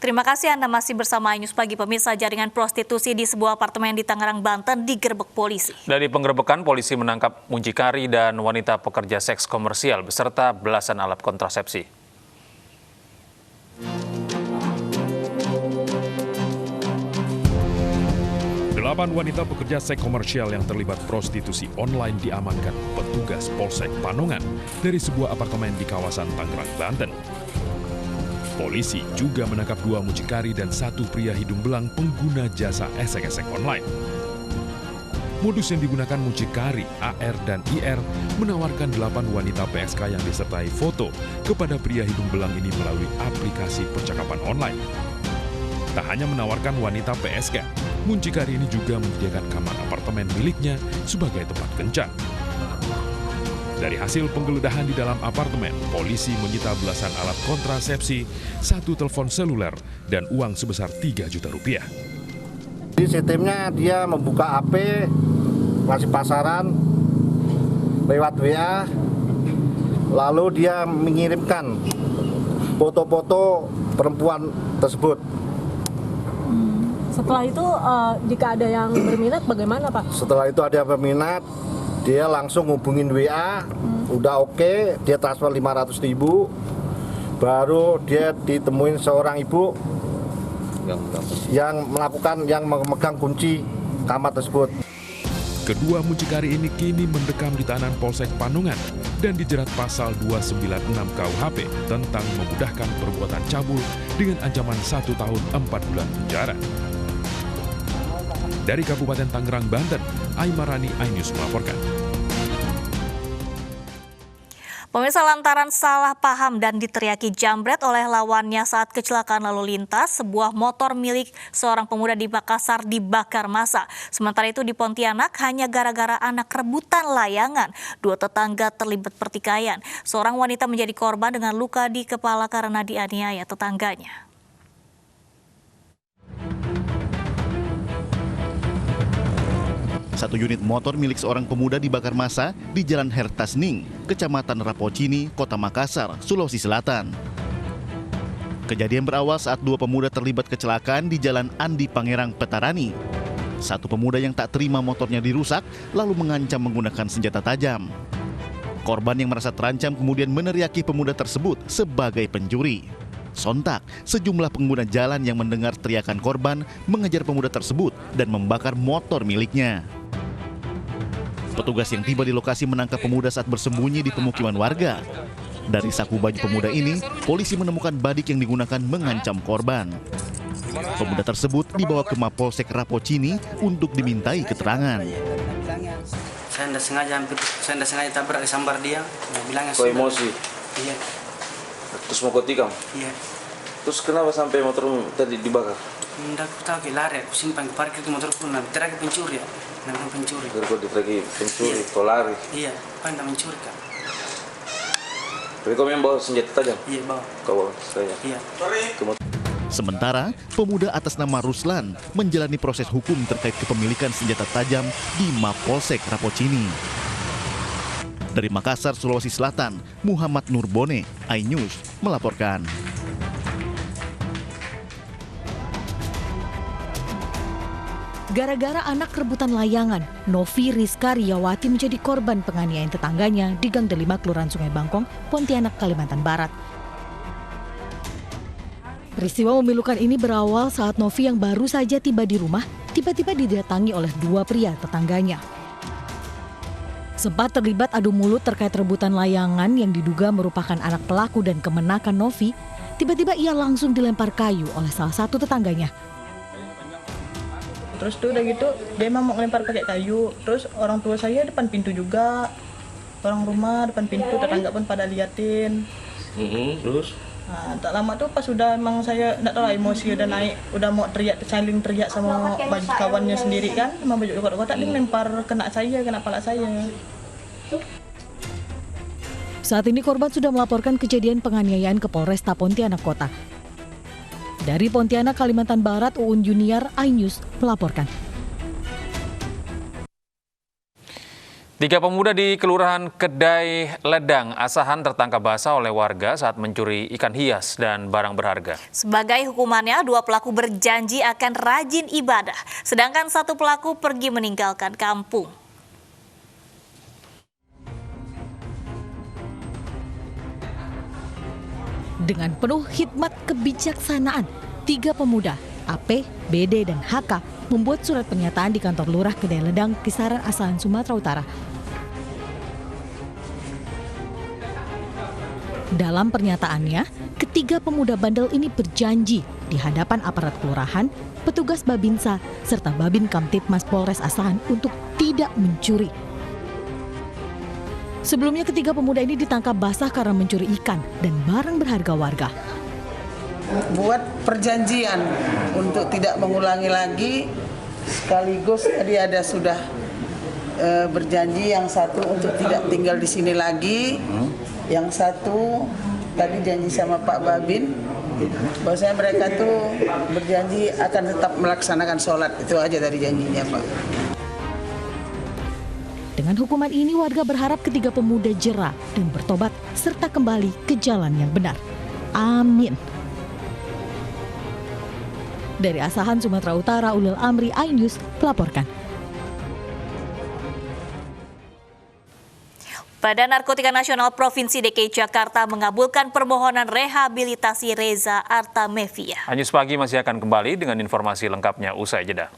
Terima kasih Anda masih bersama iNews Pagi. Pemirsa, jaringan prostitusi di sebuah apartemen di Tangerang, Banten digerebek polisi. Dari penggerebekan, polisi menangkap muncikari dan wanita pekerja seks komersial beserta belasan alat kontrasepsi. Delapan wanita pekerja seks komersial yang terlibat prostitusi online diamankan petugas Polsek Panongan dari sebuah apartemen di kawasan Tangerang, Banten. Polisi juga menangkap 2 mucikari dan 1 pria hidung belang pengguna jasa esek-esek online. Modus yang digunakan mucikari AR dan IR menawarkan 8 wanita PSK yang disertai foto kepada pria hidung belang ini melalui aplikasi percakapan online. Tak hanya menawarkan wanita PSK, mucikari ini juga menyediakan kamar apartemen miliknya sebagai tempat kencan. Dari hasil penggeledahan di dalam apartemen, polisi menyita belasan alat kontrasepsi, 1 telepon seluler, dan uang sebesar 3 juta rupiah. Di sistemnya dia membuka AP, ngasih pasaran lewat WA, lalu dia mengirimkan foto-foto perempuan tersebut. Setelah itu jika ada yang berminat bagaimana Pak? Setelah itu ada yang berminat, dia langsung hubungin WA, udah oke, dia transfer 500.000, baru dia ditemuin seorang ibu yang memegang kunci kamar tersebut. Kedua mucikari ini kini mendekam di tahanan Polsek Panongan dan dijerat pasal 296 KUHP tentang memudahkan perbuatan cabul dengan ancaman 1 tahun 4 bulan penjara. Dari Kabupaten Tangerang, Banten, Aimarani, iNews melaporkan. Pemirsa, lantaran salah paham dan diteriaki jambret oleh lawannya saat kecelakaan lalu lintas, sebuah motor milik seorang pemuda di Makassar dibakar massa. Sementara itu di Pontianak, hanya gara-gara anak rebutan layangan, 2 tetangga terlibat pertikaian. Seorang wanita menjadi korban dengan luka di kepala karena dianiaya tetangganya. Satu unit motor milik seorang pemuda dibakar massa di Jalan Hertasning, Kecamatan Rapocini, Kota Makassar, Sulawesi Selatan. Kejadian berawal saat 2 pemuda terlibat kecelakaan di Jalan Andi Pangerang, Petarani. Satu pemuda yang tak terima motornya dirusak, lalu mengancam menggunakan senjata tajam. Korban yang merasa terancam kemudian meneriaki pemuda tersebut sebagai pencuri. Sontak, sejumlah pengguna jalan yang mendengar teriakan korban mengejar pemuda tersebut dan membakar motor miliknya. Petugas yang tiba di lokasi menangkap pemuda saat bersembunyi di pemukiman warga. Dari saku baju pemuda ini, polisi menemukan badik yang digunakan mengancam korban. Pemuda tersebut dibawa ke Mapolsek Rapocini untuk dimintai keterangan. Saya tidak sengaja tabrak, disambar dia. Bilangnya kau emosi? Iya. Terus mau kau tikam? Iya. Terus kenapa sampai motor tadi dibakar? Tidak, aku tahu lari, aku simpan ke parkir ke motor pun, terakhir pencuri ya. Namanya pencuri. Kau ditagi pencuri, iya. Kau lari? Iya, pandang mencuri kan. Tapi kau memang bawa senjata tajam? Iya, bawa. Kau bawa senjata? Iya. Sementara, pemuda atas nama Ruslan menjalani proses hukum terkait kepemilikan senjata tajam di Mapolsek Rapocini. Dari Makassar, Sulawesi Selatan, Muhammad Nurbone, iNews melaporkan. Gara-gara anak rebutan layangan, Novi Rizka Riyawati menjadi korban penganiayaan tetangganya di Gang Delima, Kelurahan Sungai Bangkong, Pontianak, Kalimantan Barat. Peristiwa memilukan ini berawal saat Novi yang baru saja tiba di rumah, tiba-tiba didatangi oleh 2 pria tetangganya. Sempat terlibat adu mulut terkait rebutan layangan yang diduga merupakan anak pelaku dan kemenakan Novi, tiba-tiba ia langsung dilempar kayu oleh salah satu tetangganya. Terus tuh udah gitu, dia emang mau ngelempar pakai kayu. Terus orang tua saya depan pintu juga. Orang rumah depan pintu, tetangga pun pada liatin. Terus? Nah, tak lama tuh pas udah emang saya enggak tahu lah, emosi udah naik, udah mau saling teriak sama baju kawannya sendiri kan, sama baju kotak-kotak, dia melempar kena kepala saya. Saat ini korban sudah melaporkan kejadian penganiayaan ke Polresta Pontianak Kota. Dari Pontianak, Kalimantan Barat, Uun Junior, iNews melaporkan. 3 pemuda di Kelurahan Kedai Ledang, Asahan tertangkap basah oleh warga saat mencuri ikan hias dan barang berharga. Sebagai hukumannya, 2 pelaku berjanji akan rajin ibadah, sedangkan 1 pelaku pergi meninggalkan kampung. Dengan penuh hikmat kebijaksanaan, 3 pemuda, AP, BD, dan HK membuat surat pernyataan di kantor Lurah Kedai Ledang, Kisaran, Asahan, Sumatera Utara. Dalam pernyataannya, ketiga pemuda bandel ini berjanji di hadapan aparat kelurahan, petugas Babinsa, serta Babin Kamtipmas Polres Asahan untuk tidak mencuri. Sebelumnya ketiga pemuda ini ditangkap basah karena mencuri ikan dan barang berharga warga. Buat perjanjian untuk tidak mengulangi lagi, sekaligus tadi ada sudah berjanji yang satu untuk tidak tinggal di sini lagi, yang satu tadi janji sama Pak Babin bahwasanya mereka tuh berjanji akan tetap melaksanakan sholat, itu aja dari janjinya Pak. Dengan hukuman ini warga berharap ketiga pemuda jera dan bertobat serta kembali ke jalan yang benar. Amin. Dari Asahan, Sumatera Utara, Ulil Amri, iNews melaporkan. Badan Narkotika Nasional Provinsi DKI Jakarta mengabulkan permohonan rehabilitasi Reza Artamevia. iNews Pagi masih akan kembali dengan informasi lengkapnya usai jeda.